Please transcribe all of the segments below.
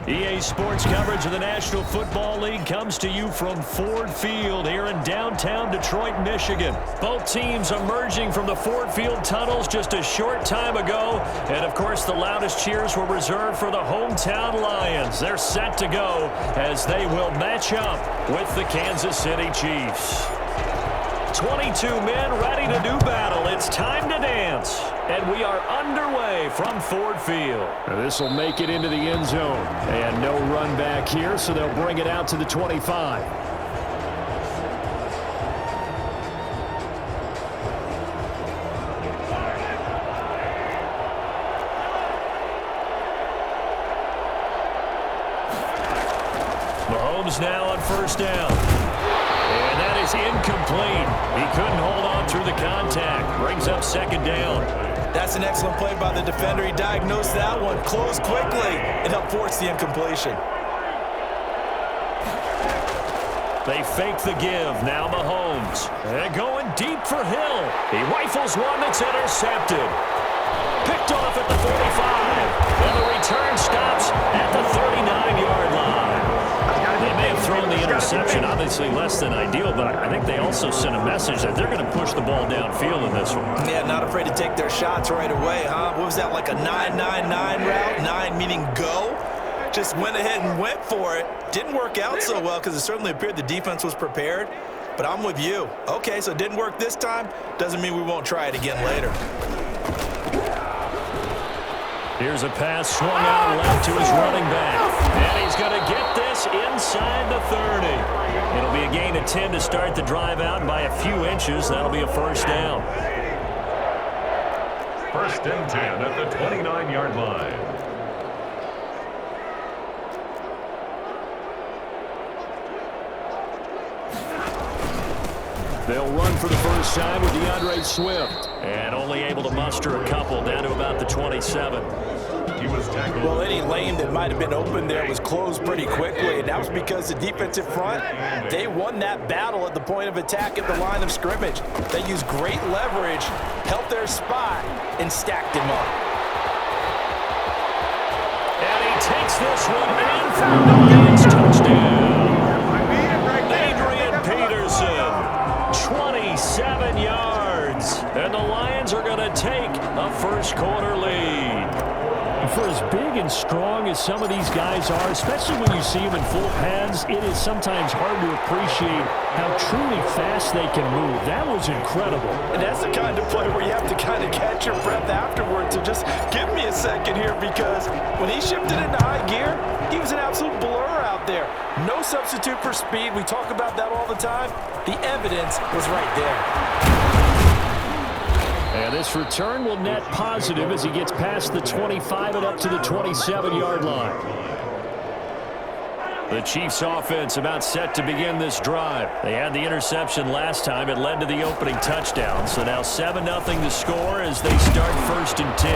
EA Sports coverage of the National Football League comes to you from Ford Field here in downtown Detroit, Michigan. Both teams emerging from the Ford Field tunnels just a short time ago. And, of course, the loudest cheers were reserved for the hometown Lions. They're set to go as they will match up with the Kansas City Chiefs. 22 men ready to do battle. It's time to dance. And we are underway from Ford Field. This will make it into the end zone. And no run back here, so they'll bring it out to the 25. Mahomes now on first down. And that is incomplete. He couldn't hold on through the contact. Brings up second down. That's an excellent play by the defender. He diagnosed that one, closed quickly, and helped force the incompletion. They fake the give. Now Mahomes. And going deep for Hill. He rifles one that's intercepted. Picked off at the 45. And the return stops at the 39-yard line. They may have thrown the interception, obviously less than ideal, but I think they also sent a message that they're going to push the ball downfield in this one. Yeah, not afraid to take their shots right away, huh? What was that, like a 9-9-9 route? 9 meaning go? Just went ahead and went for it. Didn't work out so well because it certainly appeared the defense was prepared. But I'm with you. Okay, so it didn't work this time. Doesn't mean we won't try it again later. Here's a pass swung out left to his running back. And he's going to get this inside the 30. It'll be a gain of 10 to start the drive out by a few inches. That'll be a first down. First and 10 at the 29-yard line. They'll run for the first time with DeAndre Swift. And only able to muster a couple down to about the 27. He was tackled. Well, any lane that might have been open there was closed pretty quickly, and that was because the defensive front, they won that battle at the point of attack at the line of scrimmage. They used great leverage, held their spot, and stacked him up. And he takes this one in for a Lions touchdown. Adrian Peterson, 27 yards. And the Lions are going to take a first-quarter lead. For as big and strong as some of these guys are, especially when you see them in full pads, it is sometimes hard to appreciate how truly fast they can move. That was incredible. And that's the kind of play where you have to kind of catch your breath afterwards. So just give me a second here, because when he shifted into high gear, he was an absolute blur out there. No substitute for speed. We talk about that all the time. The evidence was right there. And this return will net positive as he gets past the 25 and up to the 27-yard line. The Chiefs offense about set to begin this drive. They had the interception last time. It led to the opening touchdown. So now 7-0 to score as they start first and 10.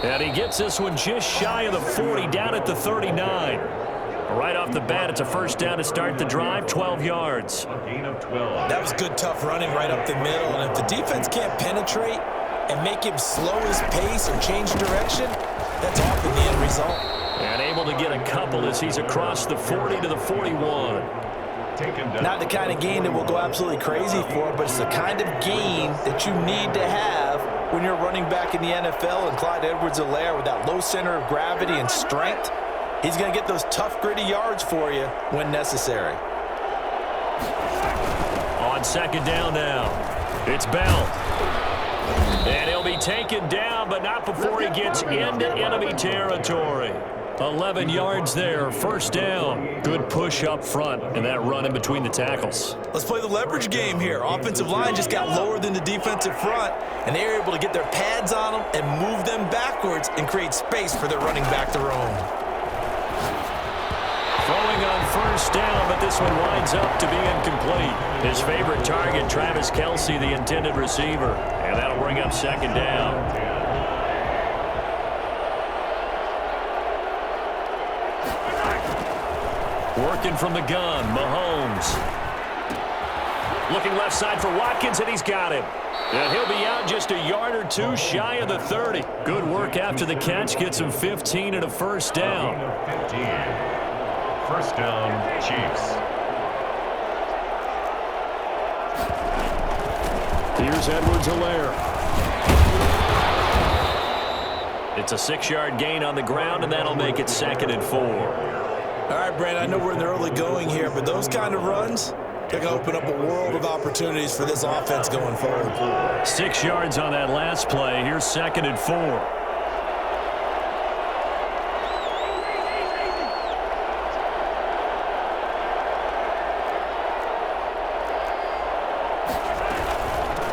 And he gets this one just shy of the 40, down at the 39. Right off the bat, it's a first down to start the drive, 12 yards. A gain of 12. That was good, tough running right up the middle. And if the defense can't penetrate and make him slow his pace or change direction, that's often the end result. And able to get a couple as he's across the 40 to the 41. Not the kind of gain that will go absolutely crazy for, but it's the kind of gain that you need to have when you're running back in the NFL. And Clyde Edwards-Helaire, with that low center of gravity and strength, he's going to get those tough, gritty yards for you when necessary. On second down now, it's Bell. And he'll be taken down, but not before he gets into enemy territory. 11 yards there, first down. Good push up front, and that run in between the tackles. Let's play the leverage game here. Offensive line just got lower than the defensive front, and they were able to get their pads on them and move them backwards and create space for their running back to roam. Throwing on first down, but this one winds up to be incomplete. His favorite target, Travis Kelce, the intended receiver. And that'll bring up second down. Working from the gun, Mahomes. Looking left side for Watkins, and he's got him. And he'll be out just just a yard or two shy of the 30. Good work after the catch. Gets him 15 and a first down. 15. First down, Chiefs. Here's Edwards-Helaire. It's a 6-yard gain on the ground, and that'll make it 2nd and 4. All right, Brandon, I know we're in the early going here, but those kind of runs, they're going to open up a world of opportunities for this offense going forward. 6 yards on that last play. Here's 2nd and 4.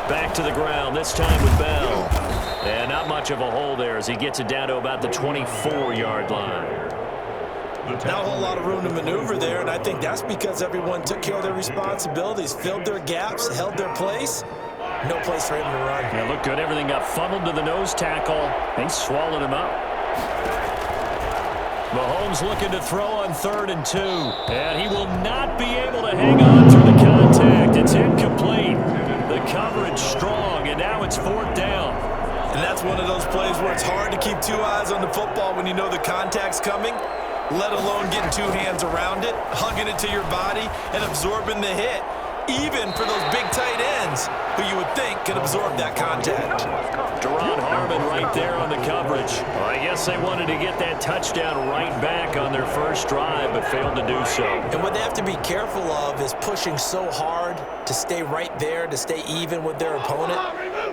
Back to the ground, this time with Bell. And not much of a hole there as he gets it down to about the 24-yard line. Not a whole lot of room to maneuver there, and I think that's because everyone took care of their responsibilities, filled their gaps, held their place. No place for him to run. Yeah, looked good. Everything got funneled to the nose tackle. They swallowed him up. Mahomes looking to throw on 3rd and 2. And he will not be able to hang on through the contact. It's incomplete. The coverage strong, and now it's 4th down. And that's one of those plays where it's hard to keep 2 eyes on the football when you know the contact's coming, let alone getting 2 hands around it, hugging it to your body, and absorbing the hit, even for those big tight ends who you would think could absorb that contact. Deron Harmon right there on the coverage. Well, I guess they wanted to get that touchdown right back on their first drive, but failed to do so. And what they have to be careful of is pushing so hard to stay right there, to stay even with their opponent,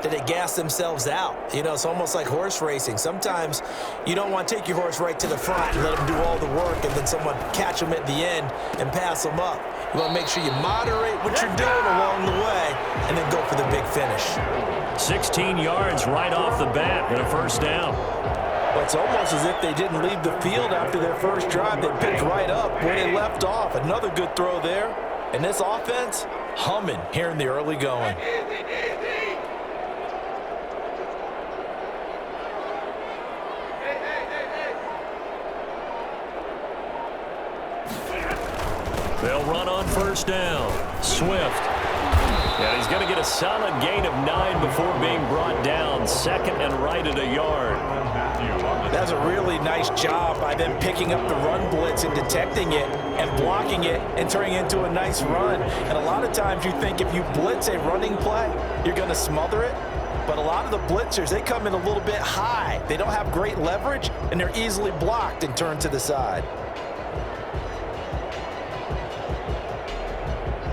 that they gas themselves out. You know, it's almost like horse racing. Sometimes you don't want to take your horse right to the front and let them do all the work and then someone catch them at the end and pass them up. You want to make sure you moderate what you're doing along the way and then go for the big finish. 16 yards right off the bat and a first down. Well, it's almost as if they didn't leave the field after their first drive. They picked right up where they left off. Another good throw there. And this offense, humming here in the early going. They'll run on first down. Swift. And he's going to get a solid gain of 9 before being brought down. 2nd and right at a yard. That's a really nice job by them picking up the run blitz and detecting it and blocking it and turning it into a nice run. And a lot of times you think if you blitz a running play, you're going to smother it. But a lot of the blitzers, they come in a little bit high. They don't have great leverage, and they're easily blocked and turned to the side.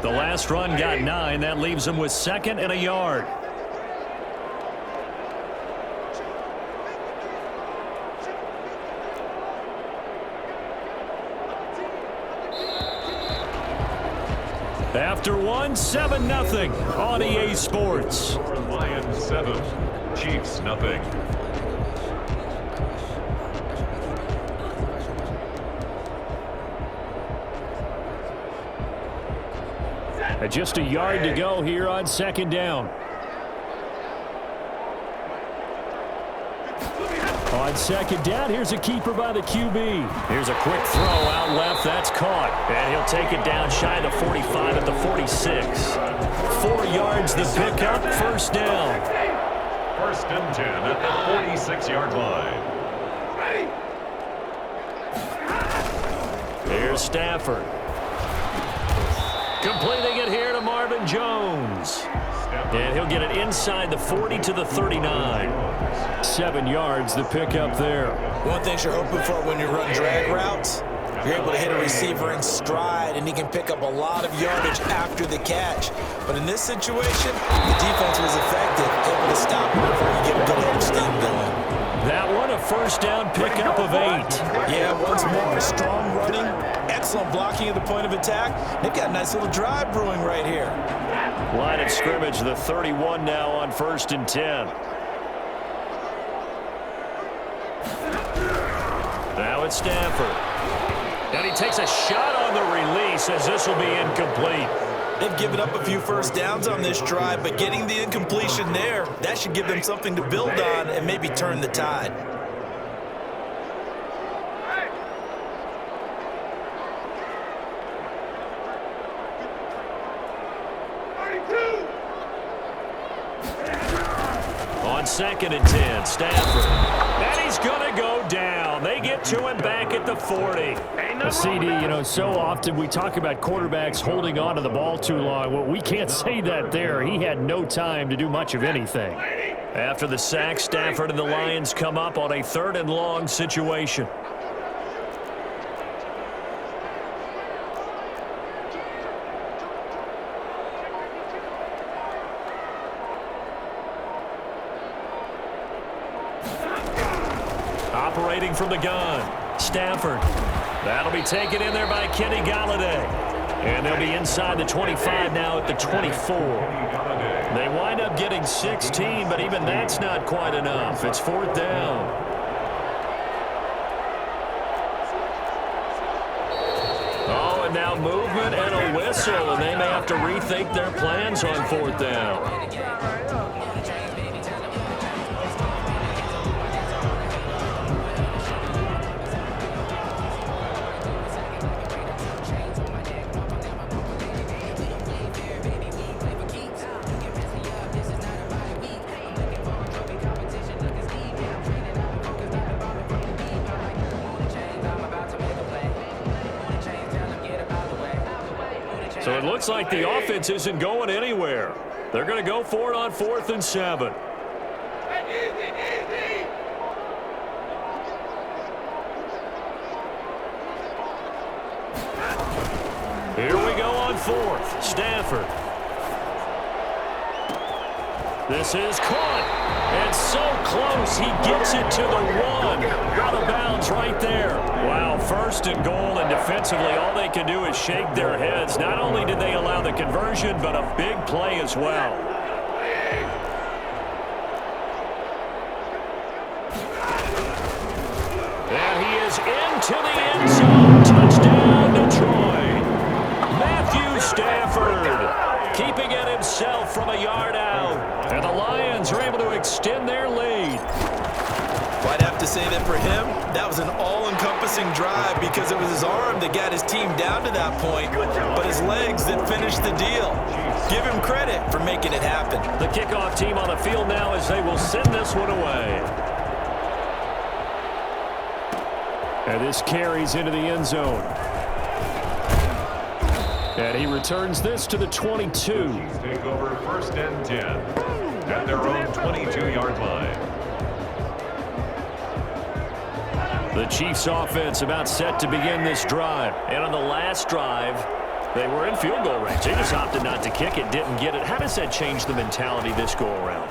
The last run got 9. That leaves him with 2nd and a yard. After 1, 7-0 on EA Sports. Lions 7, Chiefs nothing. Just a yard to go here on 2nd down. On 2nd down, here's a keeper by the QB. Here's a quick throw out left. That's caught. And he'll take it down shy of the 45 at the 46. 4 yards the pickup. First down. 1st and 10 at the 46-yard line. Here's Stafford. Completing it here to Marvin Jones. And he'll get it inside the 40 to the 39. 7 yards the pickup there. One thing you're hoping for when you run drag routes, you're able to hit a receiver in stride, and he can pick up a lot of yardage after the catch. But in this situation, the defense was effective, able to stop him before you get a good head of steam going. That one, a first down pickup of 8. Yeah, once more, strong running, excellent blocking at the point of attack. They've got a nice little drive brewing right here. Line of scrimmage, the 31 now on 1st and 10. Now it's Stafford. And he takes a shot on the release as this will be incomplete. They've given up a few first downs on this drive, but getting the incompletion there, that should give them something to build on and maybe turn the tide. On 2nd and 10, Stafford. And he's going to go down. They get to him back at the 40. CD, you know, so often we talk about quarterbacks holding on to the ball too long. Well, we can't say that there. He had no time to do much of anything. After the sack, Stafford and the Lions come up on a 3rd and long situation. Operating from the gun, Stafford. That'll be taken in there by Kenny Galladay. And they'll be inside the 25 now at the 24. They wind up getting 16, but even that's not quite enough. It's 4th down. Oh, and now movement and a whistle, and they may have to rethink their plans on 4th down. So it looks like the offense isn't going anywhere. They're going to go for it on 4th and 7. Here we go on 4th. Stafford. This is caught. And so close. He gets it to the 1. Out of bounds right there. Wow, 1st and goal, and defensively all they can do is shake their heads. Not only did they allow the conversion, but a big play as well. And he is into the end zone. Touchdown, Detroit. Matthew Stafford keeping it himself from a yard out. And the Lions are able to extend their lead. Well, I'd have to say that for him, that was an all-encompassing drive because it was his arm that got his team down to that point, but his legs that finished the deal. Give him credit for making it happen. The kickoff team on the field now as they will send this one away. And this carries into the end zone. And he returns this to the 22. Take over 1st and 10 at their own 22-yard line. The Chiefs offense about set to begin this drive. And on the last drive, they were in field goal range. They just opted not to kick it, didn't get it. How does that change the mentality this go around?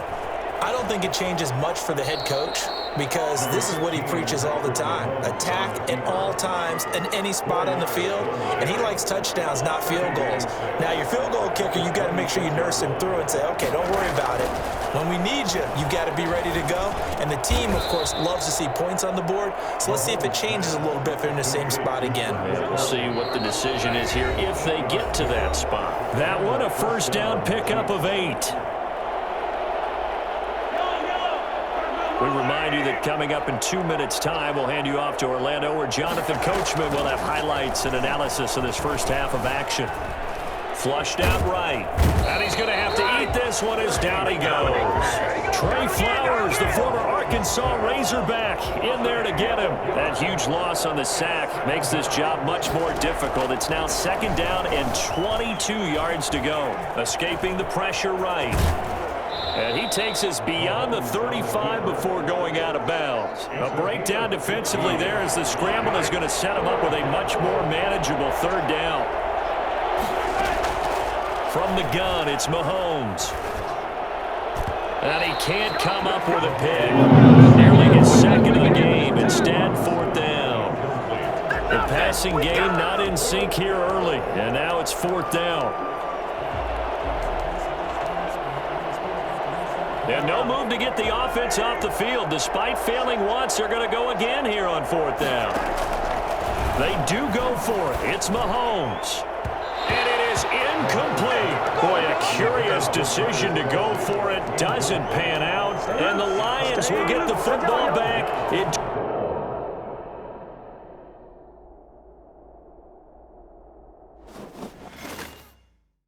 I don't think it changes much for the head coach because this is what he preaches all the time. Attack at all times in any spot on the field, and he likes touchdowns, not field goals. Now, your field goal kicker, you got to make sure you nurse him through and say, okay, don't worry about it. When we need you, you got to be ready to go. And the team, of course, loves to see points on the board. So let's see if it changes a little bit if they're in the same spot again. We'll see what the decision is here if they get to that spot. That one, a 1st down pickup of 8. We remind you that coming up in 2 minutes' time, we'll hand you off to Orlando, where Jonathan Coachman will have highlights and analysis of this first half of action. Flushed out right. And he's going to have to eat this one as down he goes. Trey Flowers, the former Arkansas Razorback, in there to get him. That huge loss on the sack makes this job much more difficult. It's now 2nd down and 22 yards to go. Escaping the pressure right. And he takes us beyond the 35 before going out of bounds. A breakdown defensively there as the scramble is going to set him up with a much more manageable 3rd down. From the gun, it's Mahomes. And he can't come up with a pick. Nearly his 2nd of the game. Instead, 4th down. The passing game not in sync here early. And now it's 4th down. And no move to get the offense off the field. Despite failing once, they're going to go again here on 4th down. They do go for it. It's Mahomes. And it is incomplete. Boy, a curious decision to go for it. Doesn't pan out. And the Lions will get the football back. It